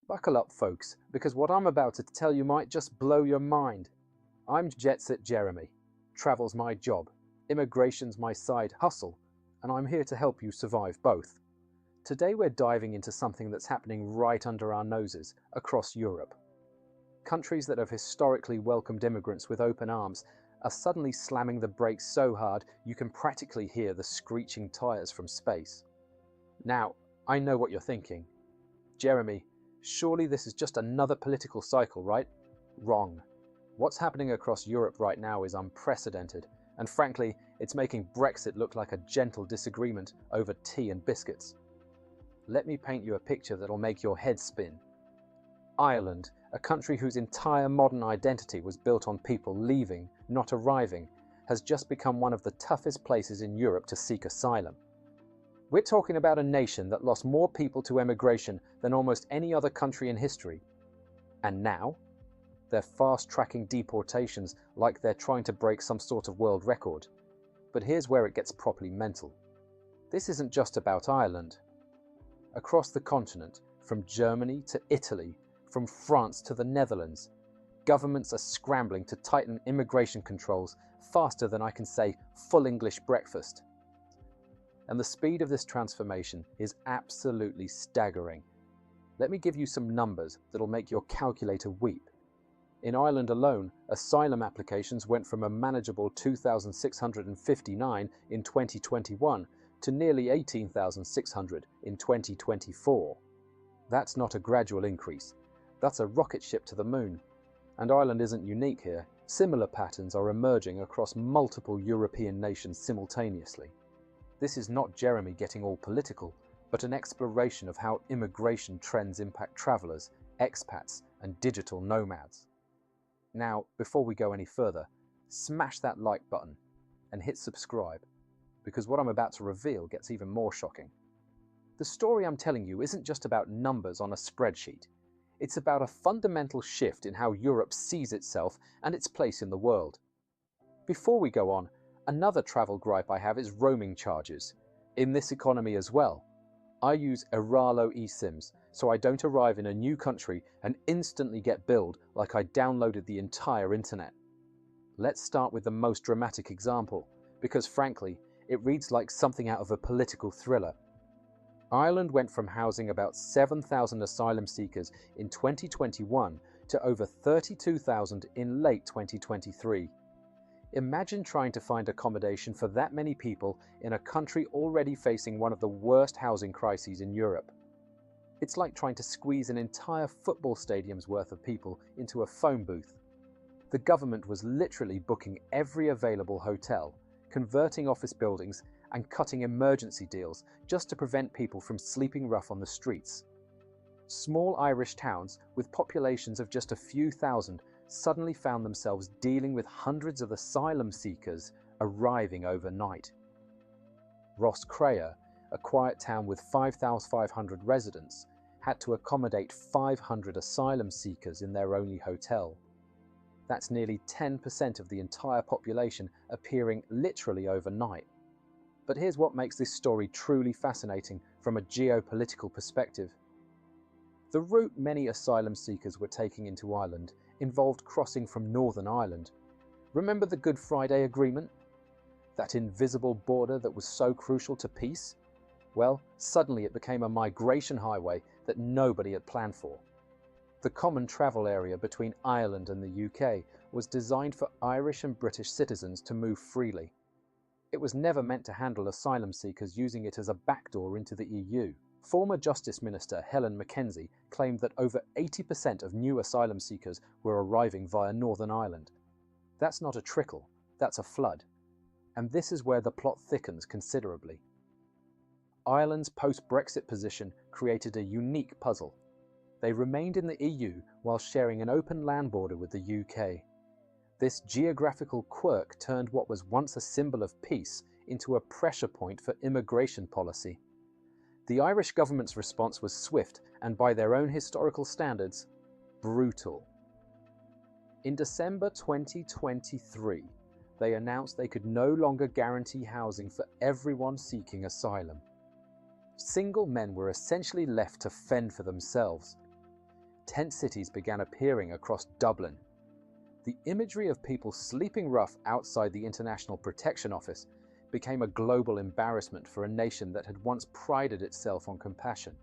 Buckle up, folks, because what I'm about to tell you might just blow your mind. I'm Jetset Jeremy. Travel's my job, immigration's my side hustle, and I'm here to help you survive both. Today we're diving into something that's happening right under our noses across Europe. Countries that have historically welcomed immigrants with open arms are suddenly slamming the brakes so hard you can practically hear the screeching tires from space. Now, I know what you're thinking. Jeremy, surely this is just another political cycle, right? Wrong. What's happening across Europe right now is unprecedented, and frankly, it's making Brexit look like a gentle disagreement over tea and biscuits. Let me paint you a picture that'll make your head spin. Ireland, a country whose entire modern identity was built on people leaving, not arriving, has just become one of the toughest places in Europe to seek asylum. We're talking about a nation that lost more people to emigration than almost any other country in history. And now, they're fast-tracking deportations like they're trying to break some sort of world record. But here's where it gets properly mental. This isn't just about Ireland. Across the continent, from Germany to Italy, from France to the Netherlands, governments are scrambling to tighten immigration controls faster than I can say full English breakfast. And the speed of this transformation is absolutely staggering. Let me give you some numbers that'll make your calculator weep. In Ireland alone, asylum applications went from a manageable 2,659 in 2021 to nearly 18,600 in 2024. That's not a gradual increase. That's a rocket ship to the moon. And Ireland isn't unique here. Similar patterns are emerging across multiple European nations simultaneously. This is not Jeremy getting all political, but an exploration of how immigration trends impact travelers, expats, and digital nomads. Now, before we go any further, smash that like button and hit subscribe, because what I'm about to reveal gets even more shocking. The story I'm telling you isn't just about numbers on a spreadsheet. It's about a fundamental shift in how Europe sees itself and its place in the world. Before we go on, another travel gripe I have is roaming charges. In this economy as well, I use Overhaul eSIMs, so I don't arrive in a new country and instantly get billed like I downloaded the entire internet. Let's start with the most dramatic example, because frankly, it reads like something out of a political thriller. Ireland went from housing about 7,000 asylum seekers in 2021 to over 32,000 in late 2023. Imagine trying to find accommodation for that many people in a country already facing one of the worst housing crises in Europe. It's like trying to squeeze an entire football stadium's worth of people into a phone booth. The government was literally booking every available hotel, converting office buildings, and cutting emergency deals just to prevent people from sleeping rough on the streets. Small Irish towns with populations of just a few thousand suddenly found themselves dealing with hundreds of asylum seekers arriving overnight. Roscrea, a quiet town with 5,500 residents, had to accommodate 500 asylum seekers in their only hotel. That's nearly 10% of the entire population appearing literally overnight. But here's what makes this story truly fascinating from a geopolitical perspective. The route many asylum seekers were taking into Ireland involved crossing from Northern Ireland. Remember the Good Friday Agreement? That invisible border that was so crucial to peace? Well, suddenly it became a migration highway that nobody had planned for. The common travel area between Ireland and the UK was designed for Irish and British citizens to move freely. It was never meant to handle asylum seekers using it as a backdoor into the EU. Former Justice Minister Helen Mackenzie claimed that over 80% of new asylum seekers were arriving via Northern Ireland. That's not a trickle, that's a flood. And this is where the plot thickens considerably. Ireland's post-Brexit position created a unique puzzle. They remained in the EU while sharing an open land border with the UK. This geographical quirk turned what was once a symbol of peace into a pressure point for immigration policy. The Irish government's response was swift and, by their own historical standards, brutal. In December 2023, they announced they could no longer guarantee housing for everyone seeking asylum. Single men were essentially left to fend for themselves. tent cities began appearing across Dublin. The imagery of people sleeping rough outside the International Protection Office became a global embarrassment for a nation that had once prided itself on compassion.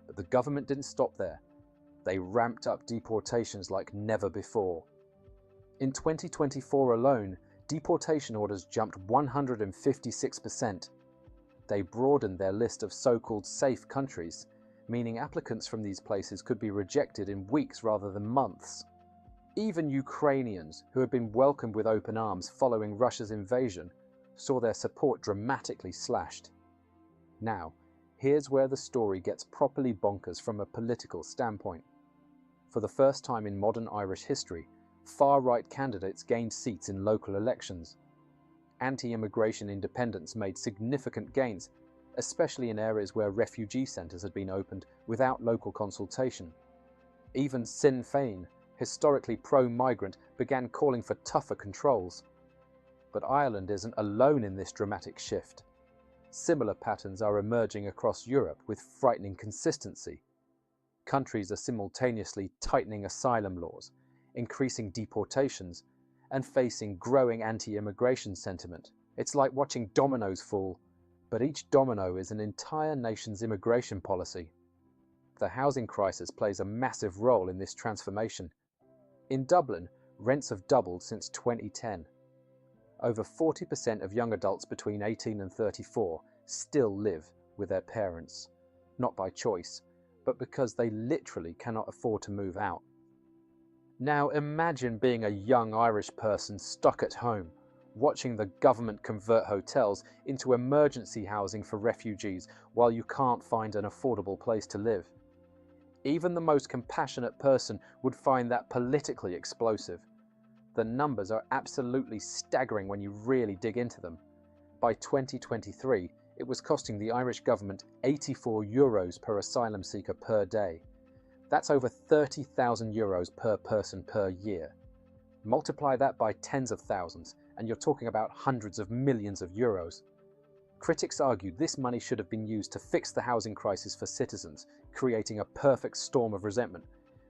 But the government didn't stop there. They ramped up deportations like never before. In 2024 alone, deportation orders jumped 156%. They broadened their list of so-called safe countries, meaning applicants from these places could be rejected in weeks rather than months. Even Ukrainians, who had been welcomed with open arms following Russia's invasion, saw their support dramatically slashed. Now, here's where the story gets properly bonkers from a political standpoint. For the first time in modern Irish history, far-right candidates gained seats in local elections. Anti-immigration independents made significant gains, especially in areas where refugee centres had been opened without local consultation. Even Sinn Féin, historically pro-migrant, began calling for tougher controls. But Ireland isn't alone in this dramatic shift. Similar patterns are emerging across Europe with frightening consistency. Countries are simultaneously tightening asylum laws, increasing deportations, and facing growing anti-immigration sentiment. It's like watching dominoes fall, but each domino is an entire nation's immigration policy. The housing crisis plays a massive role in this transformation. In Dublin, rents have doubled since 2010. Over 40% of young adults between 18 and 34 still live with their parents, not by choice, but because they literally cannot afford to move out. Now imagine being a young Irish person stuck at home, watching the government convert hotels into emergency housing for refugees while you can't find an affordable place to live. Even the most compassionate person would find that politically explosive. The numbers are absolutely staggering when you really dig into them. By 2023, it was costing the Irish government €84 per asylum seeker per day. That's over €30,000 per person per year. Multiply that by tens of thousands, and you're talking about hundreds of millions of euros. Critics argue this money should have been used to fix the housing crisis for citizens, creating a perfect storm of resentment.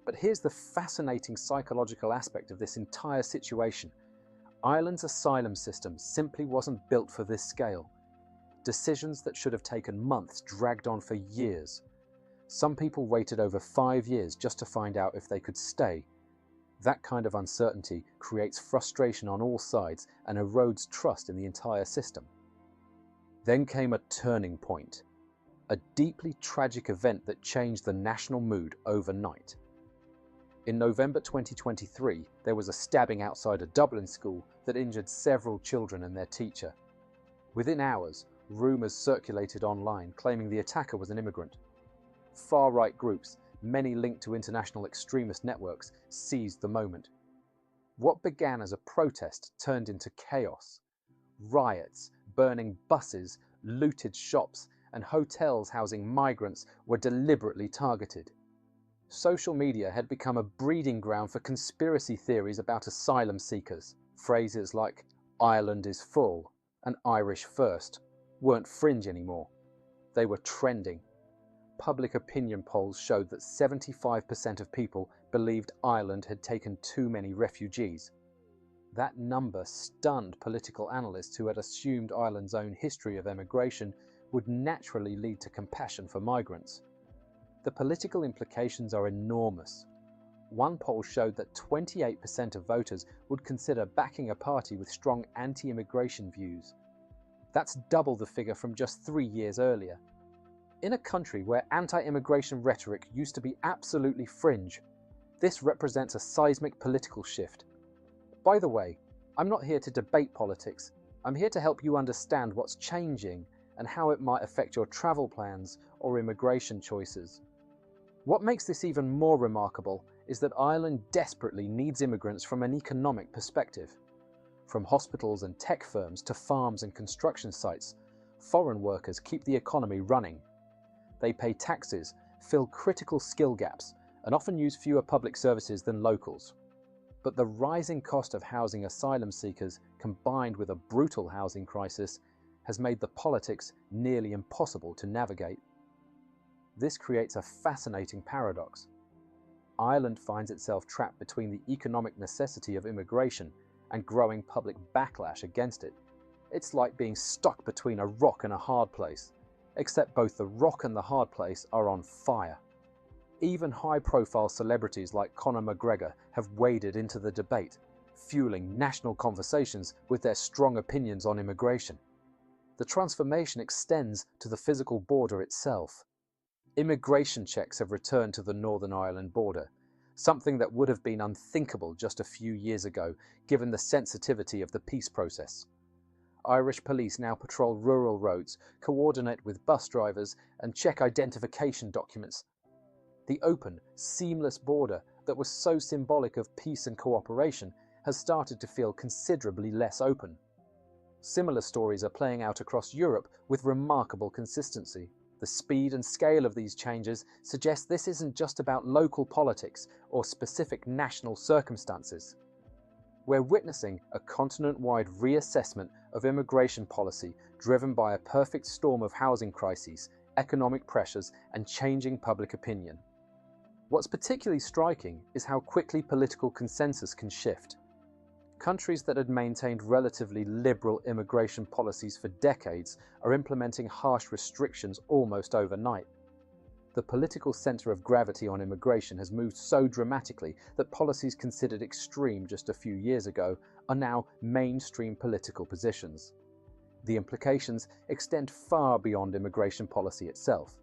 But here's the fascinating psychological aspect of this entire situation. Ireland's asylum system simply wasn't built for this scale. Decisions that should have taken months dragged on for years. Some people waited over 5 years just to find out if they could stay. That kind of uncertainty creates frustration on all sides and erodes trust in the entire system. Then came a turning point, a deeply tragic event that changed the national mood overnight. In November 2023, there was a stabbing outside a Dublin school that injured several children and their teacher. Within hours, rumours circulated online claiming the attacker was an immigrant. Far-right groups, many linked to international extremist networks, seized the moment. What began as a protest turned into chaos. Riots, burning buses, looted shops, and hotels housing migrants were deliberately targeted. Social media had become a breeding ground for conspiracy theories about asylum seekers. Phrases like "Ireland is full" and "Irish first" weren't fringe anymore. They were trending. Public opinion polls showed that 75% of people believed Ireland had taken too many refugees. That number stunned political analysts who had assumed Ireland's own history of emigration would naturally lead to compassion for migrants. The political implications are enormous. One poll showed that 28% of voters would consider backing a party with strong anti-immigration views. That's double the figure from just 3 years earlier. In a country where anti-immigration rhetoric used to be absolutely fringe, this represents a seismic political shift. By the way, I'm not here to debate politics. I'm here to help you understand what's changing and how it might affect your travel plans or immigration choices. What makes this even more remarkable is that Ireland desperately needs immigrants from an economic perspective. From hospitals and tech firms to farms and construction sites, foreign workers keep the economy running. They pay taxes, fill critical skill gaps, and often use fewer public services than locals. But the rising cost of housing asylum seekers, combined with a brutal housing crisis, has made the politics nearly impossible to navigate. This creates a fascinating paradox. Ireland finds itself trapped between the economic necessity of immigration and growing public backlash against it. It's like being stuck between a rock and a hard place, except both the rock and the hard place are on fire. Even high-profile celebrities like Conor McGregor have waded into the debate, fueling national conversations with their strong opinions on immigration. The transformation extends to the physical border itself. Immigration checks have returned to the Northern Ireland border, something that would have been unthinkable just a few years ago, given the sensitivity of the peace process. Irish police now patrol rural roads, coordinate with bus drivers, and check identification documents. The open, seamless border that was so symbolic of peace and cooperation has started to feel considerably less open. Similar stories are playing out across Europe with remarkable consistency. The speed and scale of these changes suggests this isn't just about local politics or specific national circumstances. We're witnessing a continent-wide reassessment of immigration policy driven by a perfect storm of housing crises, economic pressures, and changing public opinion. What's particularly striking is how quickly political consensus can shift. Countries that had maintained relatively liberal immigration policies for decades are implementing harsh restrictions almost overnight. The political center of gravity on immigration has moved so dramatically that policies considered extreme just a few years ago are now mainstream political positions. The implications extend far beyond immigration policy itself.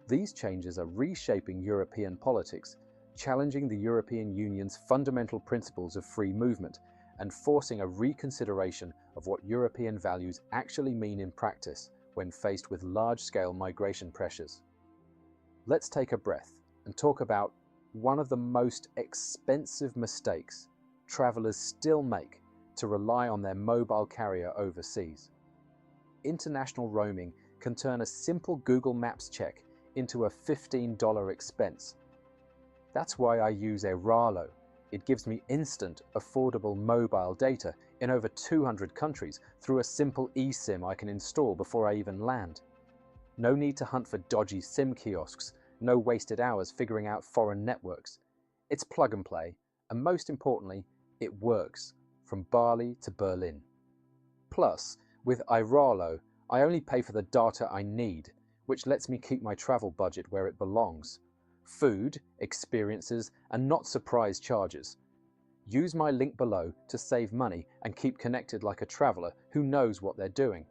These changes are reshaping European politics, challenging the European Union's fundamental principles of free movement, and forcing a reconsideration of what European values actually mean in practice when faced with large-scale migration pressures. Let's take a breath and talk about one of the most expensive mistakes travelers still make to rely on their mobile carrier overseas. International roaming can turn a simple Google Maps check into a $15 expense. That's why I use Overhaul. It gives me instant, affordable mobile data in over 200 countries through a simple eSIM I can install before I even land. No need to hunt for dodgy SIM kiosks, no wasted hours figuring out foreign networks. It's plug and play, and most importantly, it works, from Bali to Berlin. Plus, with Overhaul, I only pay for the data I need, which lets me keep my travel budget where it belongs. Food, experiences, and not surprise charges. Use my link below to save money and keep connected like a traveler who knows what they're doing.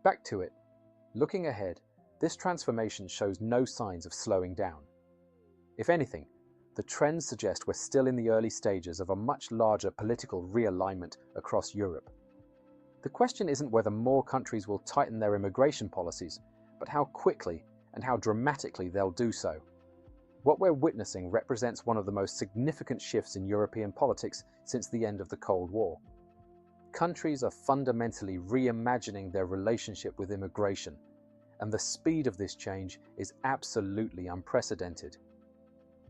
Back to it. Looking ahead, this transformation shows no signs of slowing down. If anything, the trends suggest we're still in the early stages of a much larger political realignment across Europe. The question isn't whether more countries will tighten their immigration policies, but how quickly and how dramatically they'll do so. What we're witnessing represents one of the most significant shifts in European politics since the end of the Cold War. Countries are fundamentally reimagining their relationship with immigration, and the speed of this change is absolutely unprecedented.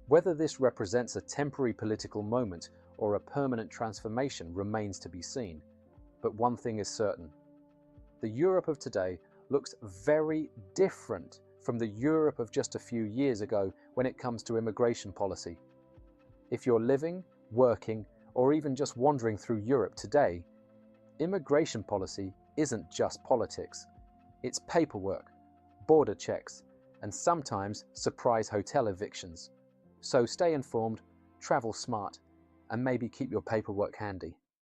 Whether this represents a temporary political moment or a permanent transformation remains to be seen, but one thing is certain. The Europe of today looks very different from the Europe of just a few years ago when it comes to immigration policy. If you're living, working, or even just wandering through Europe today, immigration policy isn't just politics. It's paperwork, border checks, and sometimes surprise hotel evictions. So stay informed, travel smart, and maybe keep your paperwork handy.